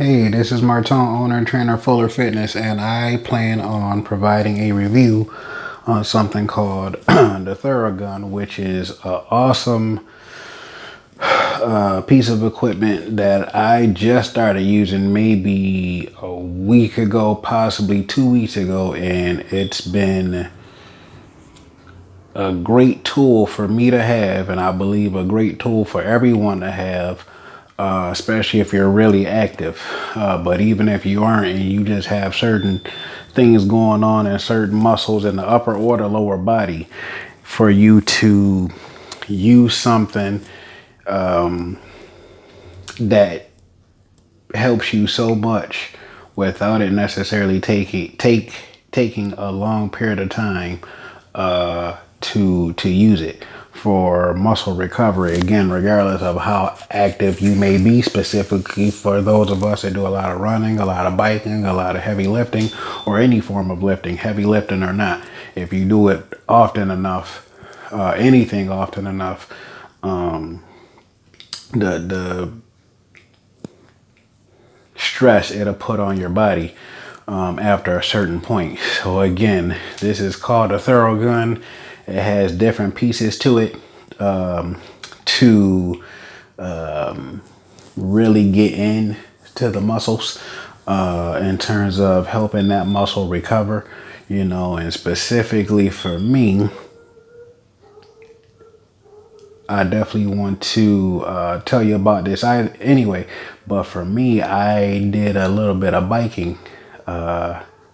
Hey, this is Martin, owner and trainer of Fuller Fitness, and I plan on providing a review on something called the Theragun, which is an awesome piece of equipment that I just started using maybe a week ago, possibly 2 weeks ago, and it's been a great tool for me to have, and I believe a great tool for everyone to have, especially if you're really active. But even if you aren't and you just have certain things going on in certain muscles in the upper or the lower body, for you to use something that helps you so much without it necessarily taking a long period of time to use it for muscle recovery, again, regardless of how active you may be. Specifically for those of us that do a lot of running, a lot of biking, a lot of heavy lifting, or any form of lifting, heavy lifting or not, if you do it often enough, anything often enough, the stress it'll put on your body after a certain point. So again, this is called a Theragun. It has different pieces to it to really get into the muscles in terms of helping that muscle recover, and specifically for me, I definitely want to tell you about this. But for me, I did a little bit of biking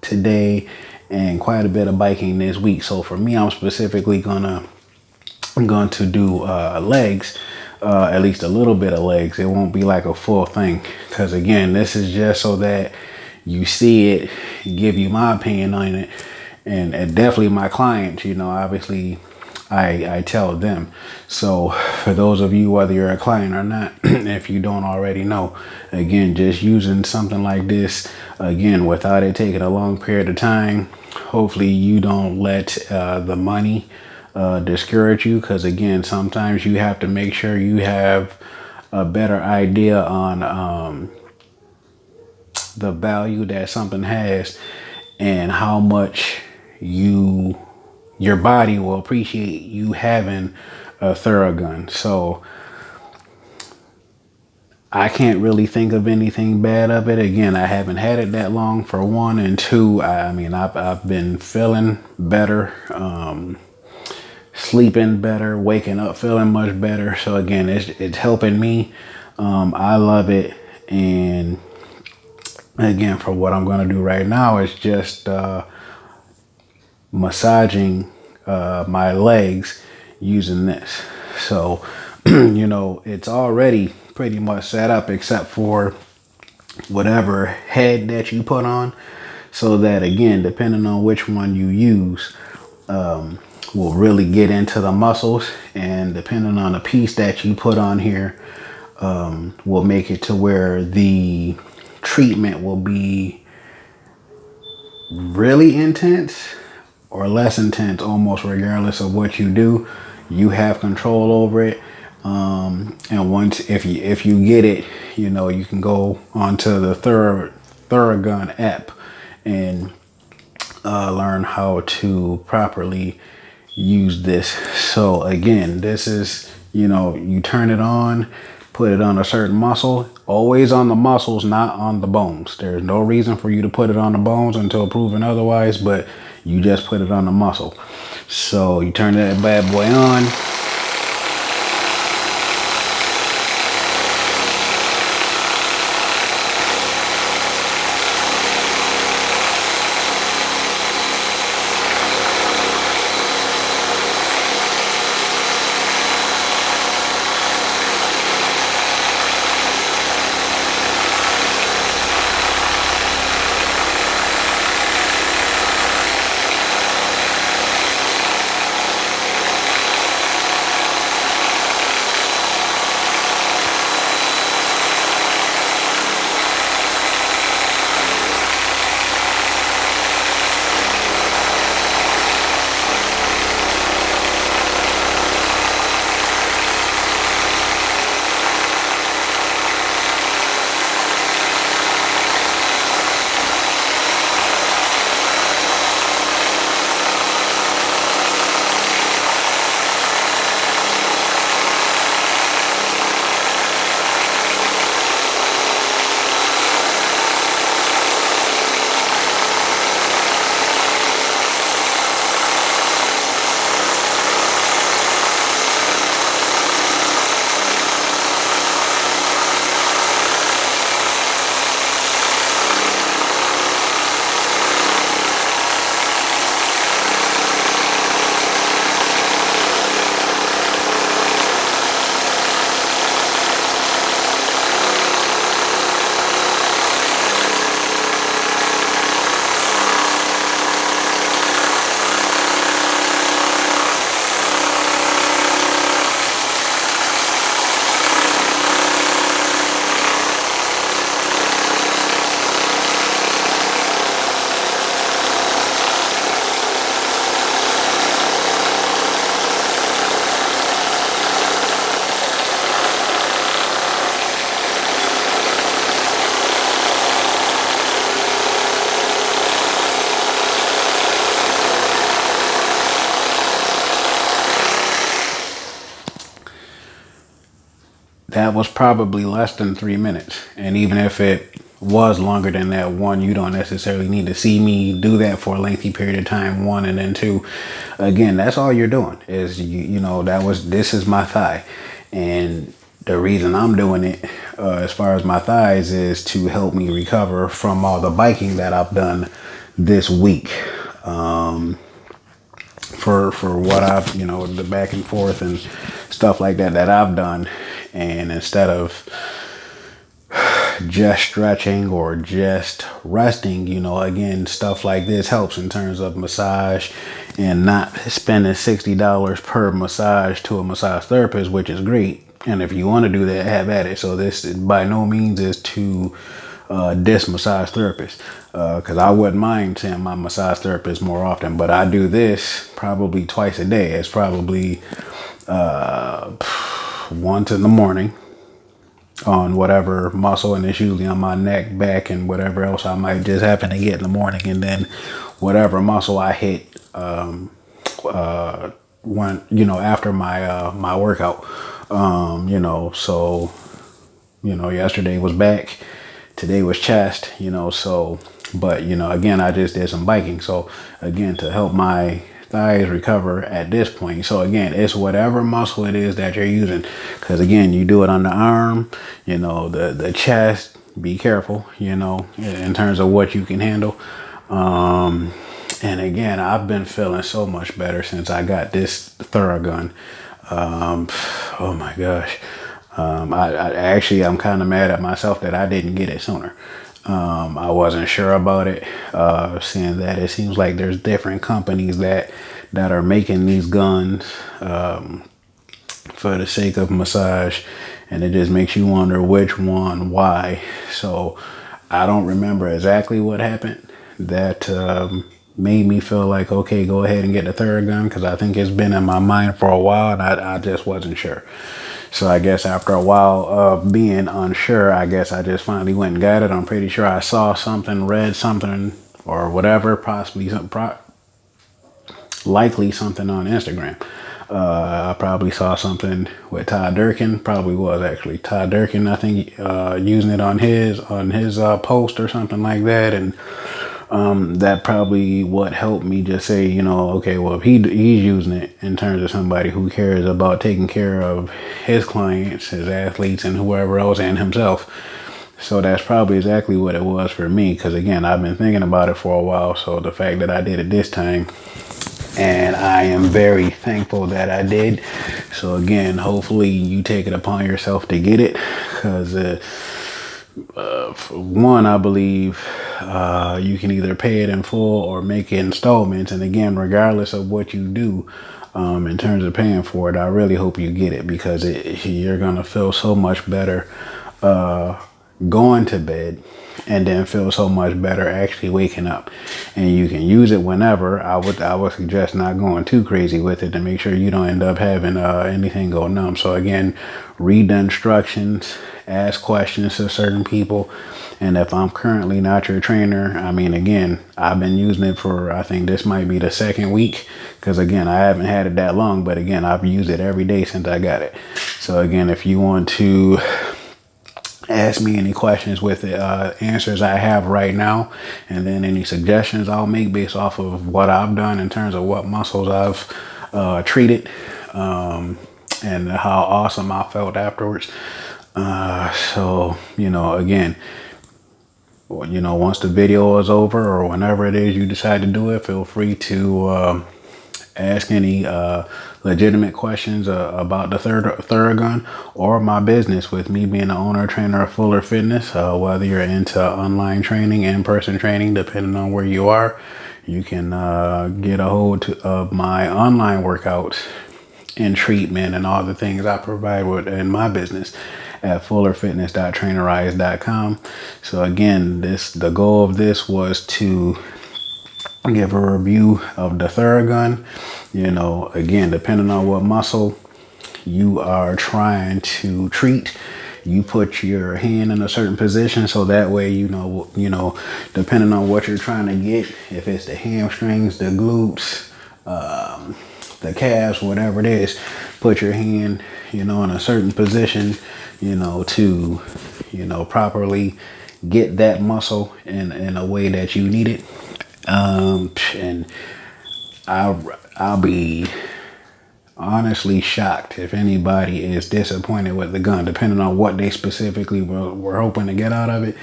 today and quite a bit of biking this week. So for me, I'm specifically going to do legs, at least a little bit of legs. It won't be like a full thing, because again, this is just so that you see it, give you my opinion on it, and definitely my clients. Obviously, I tell them. So for those of you, whether you're a client or not, if you don't already know, again, just using something like this, again, without it taking a long period of time, hopefully you don't let the money discourage you. Because again, sometimes you have to make sure you have a better idea on the value that something has and how much your body will appreciate you having a Theragun. So I can't really think of anything bad of it. Again, I haven't had it that long, for one, and two, I've been feeling better, sleeping better, waking up feeling much better. So again, it's helping me. I love it. And again, for what I'm going to do right now is just massaging my legs using this. So it's already pretty much set up, except for whatever head that you put on, so that again, depending on which one you use, will really get into the muscles, and depending on the piece that you put on here, will make it to where the treatment will be really intense or less intense, almost regardless of what you do. You have control over it. And once, if you get it, you can go onto the Theragun app and learn how to properly use this. So again, this is, you turn it on, put it on a certain muscle, always on the muscles, not on the bones. There's no reason for you to put it on the bones until proven otherwise, but you just put it on the muscle. So you turn that bad boy on. was probably less than 3 minutes. And even if it was longer than that, one, you don't necessarily need to see me do that for a lengthy period of time, one. And then two, again, that's all you're doing is, this is my thigh. And the reason I'm doing it, as far as my thighs, is to help me recover from all the biking that I've done this week. For what I've, the back and forth and stuff like that I've done. And instead of just stretching or just resting, again, stuff like this helps in terms of massage and not spending $60 per massage to a massage therapist, which is great. And if you want to do that, have at it. So this by no means is to diss massage therapist, because I wouldn't mind seeing my massage therapist more often, but I do this probably twice a day. It's probably once in the morning on whatever muscle, and it's usually on my neck, back, and whatever else I might just happen to get in the morning, and then whatever muscle I hit when after my workout. So yesterday was back, today was chest, but again, I just did some biking. So again, to help my thighs recover at this point. So again, it's whatever muscle it is that you're using. Because again, you do it on the arm, the chest, be careful, in terms of what you can handle. And again, I've been feeling so much better since I got this Theragun. Oh my gosh. I'm kind of mad at myself that I didn't get it sooner. I wasn't sure about it, seeing that it seems like there's different companies that are making these guns for the sake of massage, and it just makes you wonder which one, why. So I don't remember exactly what happened that made me feel like, okay, go ahead and get the Theragun, because I think it's been in my mind for a while, and I just wasn't sure. So I guess after a while of being unsure, I guess I just finally went and got it. I'm pretty sure I saw something, read something, or whatever, possibly likely something on Instagram. I probably saw something with Todd Durkin. Probably was actually Todd Durkin, I think, using it on his post or something like that. And that probably what helped me just say, okay, well, if he's using it in terms of somebody who cares about taking care of his clients, his athletes, and whoever else, and himself. So that's probably exactly what it was for me. Because again, I've been thinking about it for a while. So the fact that I did it this time, and I am very thankful that I did. So again, hopefully you take it upon yourself to get it, because for one, I believe you can either pay it in full or make installments. And again, regardless of what you do in terms of paying for it, I really hope you get it, because you're going to feel so much better going to bed, and then feel so much better actually waking up. And you can use it whenever. I would suggest not going too crazy with it to make sure you don't end up having anything go numb. So again, read the instructions, ask questions to certain people. And if I'm currently not your trainer, again, I've been using it for, I think this might be the second week, because again, I haven't had it that long, but again, I've used it every day since I got it. So again, if you want to ask me any questions with the answers I have right now, and then any suggestions I'll make based off of what I've done in terms of what muscles I've treated, and how awesome I felt afterwards. So again, once the video is over, or whenever it is you decide to do it, feel free to ask any legitimate questions about the Theragun or my business, with me being the owner trainer of Fuller Fitness. Whether you're into online training, in-person training, depending on where you are, you can get a hold of my online workouts and treatment and all the things I provide with in my business at fullerfitness.trainerize.com. So again, the goal of this was to give a review of the Theragun. Again, depending on what muscle you are trying to treat, you put your hand in a certain position, so that way depending on what you're trying to get, if it's the hamstrings, the glutes, the calves, whatever it is, put your hand, in a certain position, to, properly get that muscle in a way that you need it. And I'll be honestly shocked if anybody is disappointed with the gun, depending on what they specifically were hoping to get out of it.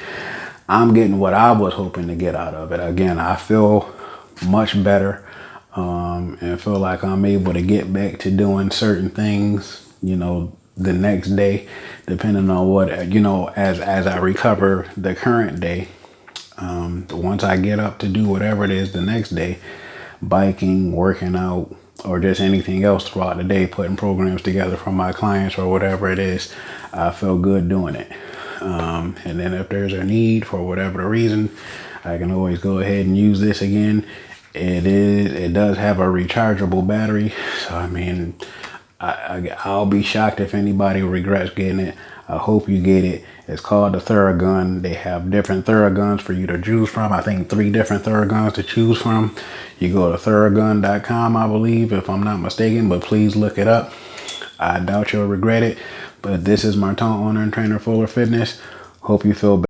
I'm getting what I was hoping to get out of it. Again, I feel much better, and feel like I'm able to get back to doing certain things, the next day, depending on what, as I recover the current day. Once I get up to do whatever it is the next day, biking, working out, or just anything else throughout the day, putting programs together for my clients or whatever it is, I feel good doing it. And then if there's a need for whatever the reason, I can always go ahead and use this again. It does have a rechargeable battery. So, I mean, I'll be shocked if anybody regrets getting it. I hope you get it. It's called the Theragun. They have different Theraguns for you to choose from. I think 3 different Theraguns to choose from. You go to Theragun.com, I believe, if I'm not mistaken, but please look it up. I doubt you'll regret it. But this is Martin, owner and trainer, Fuller Fitness. Hope you feel better.